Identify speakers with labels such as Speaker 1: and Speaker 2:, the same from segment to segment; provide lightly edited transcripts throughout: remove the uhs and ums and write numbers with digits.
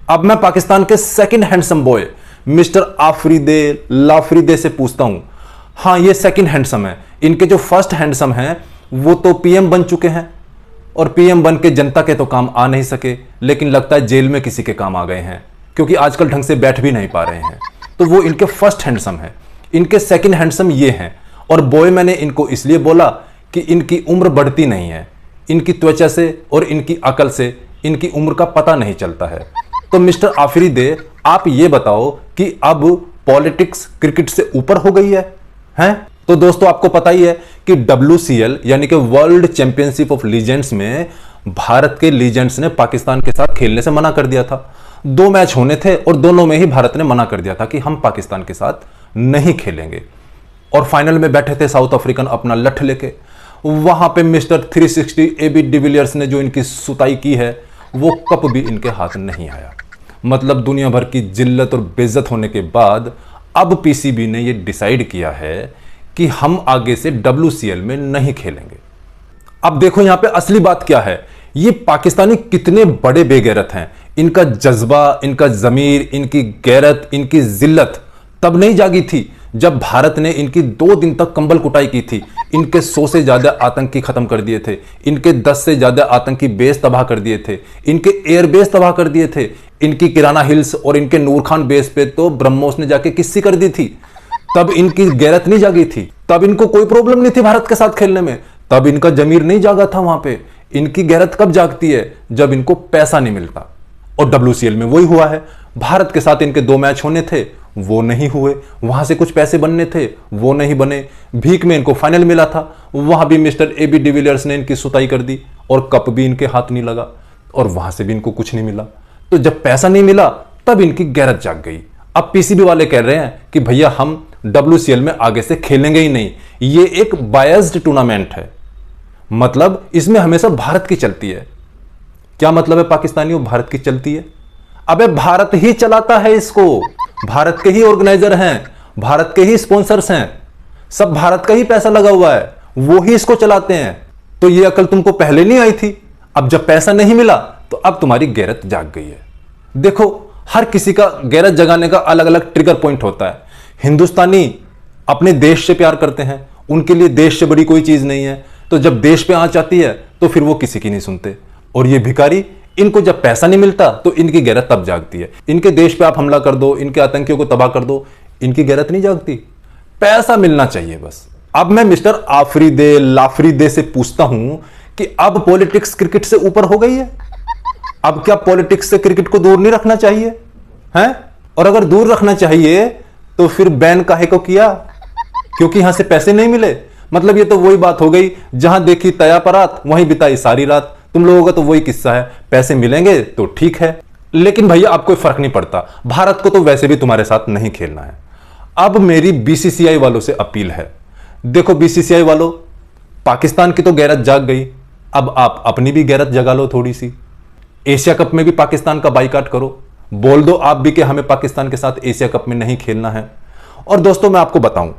Speaker 1: अब मैं पाकिस्तान के सेकंड हैंडसम बॉय मिस्टर आफरीदे लाफरीदे से पूछता हूं। हाँ, ये सेकंड हैंडसम है। इनके जो फर्स्ट हैंडसम हैं वो तो पीएम बन चुके हैं और पीएम बन के जनता के तो काम आ नहीं सके, लेकिन लगता है जेल में किसी के काम आ गए हैं, क्योंकि आजकल ढंग से बैठ भी नहीं पा रहे हैं। तो वो इनके फर्स्ट हैंडसम है। इनके सेकंड हैंडसम ये हैं, और बॉय मैंने इनको इसलिए बोला कि इनकी उम्र बढ़ती नहीं है। इनकी त्वचा से और इनकी अकल से इनकी उम्र का पता नहीं चलता है। तो मिस्टर आफरीदे, आप ये बताओ कि अब पॉलिटिक्स क्रिकेट से ऊपर हो गई है, हैं? तो दोस्तों, आपको पता ही है कि WCL यानी कि वर्ल्ड चैंपियनशिप ऑफ लीजेंड्स में भारत के लीजेंड्स ने पाकिस्तान के साथ खेलने से मना कर दिया था। 2 मैच होने थे और दोनों में ही भारत ने मना कर दिया था कि हम पाकिस्तान के साथ नहीं खेलेंगे। और फाइनल में बैठे थे साउथ अफ्रीकन अपना लठ लेके। वहां पे मिस्टर 360 AB डिविलियर्स ने जो इनकी सुताई की है वो कप भी इनके हाथ नहीं आया। मतलब दुनिया भर की जिल्लत और बेइज्जत होने के बाद अब PCB ने ये डिसाइड किया है कि हम आगे से WCL में नहीं खेलेंगे। अब देखो यहां पे असली बात क्या है। ये पाकिस्तानी कितने बड़े बेगैरत हैं। इनका जज्बा, इनका जमीर, इनकी गैरत, इनकी जिल्लत तब नहीं जागी थी जब भारत ने इनकी 2 दिन तक कंबल कुटाई की थी। इनके 100 से ज्यादा आतंकी खत्म कर दिए थे। इनके 10 से ज्यादा आतंकी बेस तबाह कर दिए थे। इनके एयर बेस तबाह कर दिए थे। इनकी किराना हिल्स और इनके नूर खान बेस पे तो ब्रह्मोस ने जाके किस्सी कर दी थी। तब इनकी गैरत नहीं जागी थी। तब इनको कोई प्रॉब्लम नहीं थी भारत के साथ खेलने में। तब इनका जमीर नहीं जागा था वहां पे। इनकी गैरत कब जागती है? जब इनको पैसा नहीं मिलता। और WCL में वही हुआ है। भारत के साथ इनके 2 मैच होने थे, वो नहीं हुए। वहां से कुछ पैसे बनने थे, वो नहीं बने। भीख में इनको फाइनल मिला था, वहां भी मिस्टर AB डिविलियर्स ने इनकी सुताई कर दी और कप भी इनके हाथ नहीं लगा और वहां से भी इनको कुछ नहीं मिला। तो जब पैसा नहीं मिला तब इनकी गैरत जाग गई। अब PCB वाले कह रहे हैं कि भैया हम WCL में आगे से खेलेंगे ही नहीं। ये एक बायस्ड टूर्नामेंट है, मतलब इसमें हमेशा भारत की चलती है। क्या मतलब है पाकिस्तानियों, भारत की चलती है? अबे भारत ही चलाता है इसको। भारत के ही ऑर्गेनाइजर हैं, भारत के ही स्पॉन्सर्स हैं, सब भारत का ही पैसा लगा हुआ है, वो ही इसको चलाते हैं। तो ये अकल तुमको पहले नहीं आई थी? अब जब पैसा नहीं मिला तो अब तुम्हारी गैरत जाग गई है। देखो, हर किसी का गैरत जगाने का अलग अलग ट्रिगर पॉइंट होता है। हिंदुस्तानी अपने देश से प्यार करते हैं, उनके लिए देश से बड़ी कोई चीज नहीं है। तो जब देश पे आंच आती है तो फिर वो किसी की नहीं सुनते। और ये भिखारी, इनको जब पैसा नहीं मिलता तो इनकी गैरत तब जागती है। इनके देश पे आप हमला कर दो, इनके आतंकियों को तबाह कर दो, इनकी गैरत नहीं जागती। पैसा मिलना चाहिए बस। अब मैं मिस्टर आफरीदे लाफरीदे से पूछता हूं कि अब पॉलिटिक्स क्रिकेट से ऊपर हो गई है? अब क्या पॉलिटिक्स से क्रिकेट को दूर नहीं रखना चाहिए हैं? और अगर दूर रखना चाहिए तो फिर बैन काहे को किया? क्योंकि यहां से पैसे नहीं मिले। मतलब ये तो वही बात हो गई, जहां देखी तया परात वहीं बिताई सारी रात। तुम लोगों का तो वही किस्सा है, पैसे मिलेंगे तो ठीक है, लेकिन भैया अब कोई फर्क नहीं पड़ता। भारत को तो वैसे भी तुम्हारे साथ नहीं खेलना है। अब मेरी BCCI वालों से अपील है। देखो BCCI वालों, पाकिस्तान की तो गैरत जाग गई, अब आप अपनी भी गैरत जगा लो थोड़ी सी। एशिया कप में भी पाकिस्तान का बाइकाट करो, बोल दो आप भी कि हमें पाकिस्तान के साथ एशिया कप में नहीं खेलना है। और दोस्तों, मैं आपको बताऊं,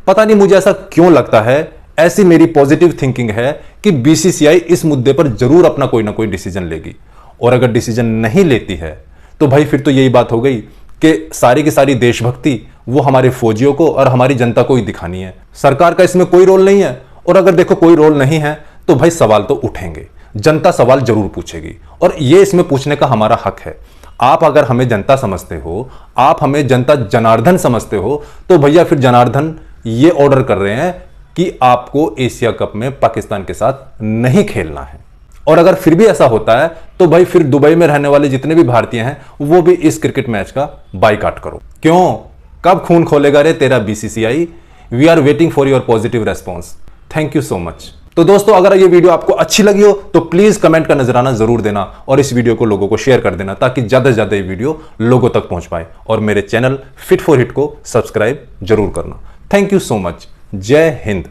Speaker 1: पता नहीं मुझे ऐसा क्यों लगता है, ऐसी मेरी पॉजिटिव थिंकिंग है कि BCCI इस मुद्दे पर जरूर अपना कोई ना कोई डिसीजन लेगी। और अगर डिसीजन नहीं लेती है तो भाई फिर तो यही बात हो गई कि सारी की सारी देशभक्ति वो हमारे फौजियों को और हमारी जनता को ही दिखानी है। सरकार का इसमें कोई रोल नहीं है। और अगर देखो कोई रोल नहीं है तो भाई सवाल तो उठेंगे, जनता सवाल जरूर पूछेगी, और ये इसमें पूछने का हमारा हक है। आप अगर हमें जनता समझते हो, आप हमें जनता जनार्दन समझते हो, तो भैया फिर जनार्दन ये ऑर्डर कर रहे हैं कि आपको एशिया कप में पाकिस्तान के साथ नहीं खेलना है। और अगर फिर भी ऐसा होता है तो भाई फिर दुबई में रहने वाले जितने भी भारतीय हैं वो भी इस क्रिकेट मैच का बाइकाट करो। क्यों? कब खून खोलेगा रे तेरा BCCI? We are waiting for your positive response. Thank you so much. तो दोस्तों, अगर ये वीडियो आपको अच्छी लगी हो तो प्लीज कमेंट का नजराना जरूर देना और इस वीडियो को लोगों को शेयर कर देना, ताकि ज्यादा से ज्यादा ये वीडियो लोगों तक पहुंच पाए। और मेरे चैनल फिट फॉर हिट को सब्सक्राइब जरूर करना। Thank you so much. जय हिंद।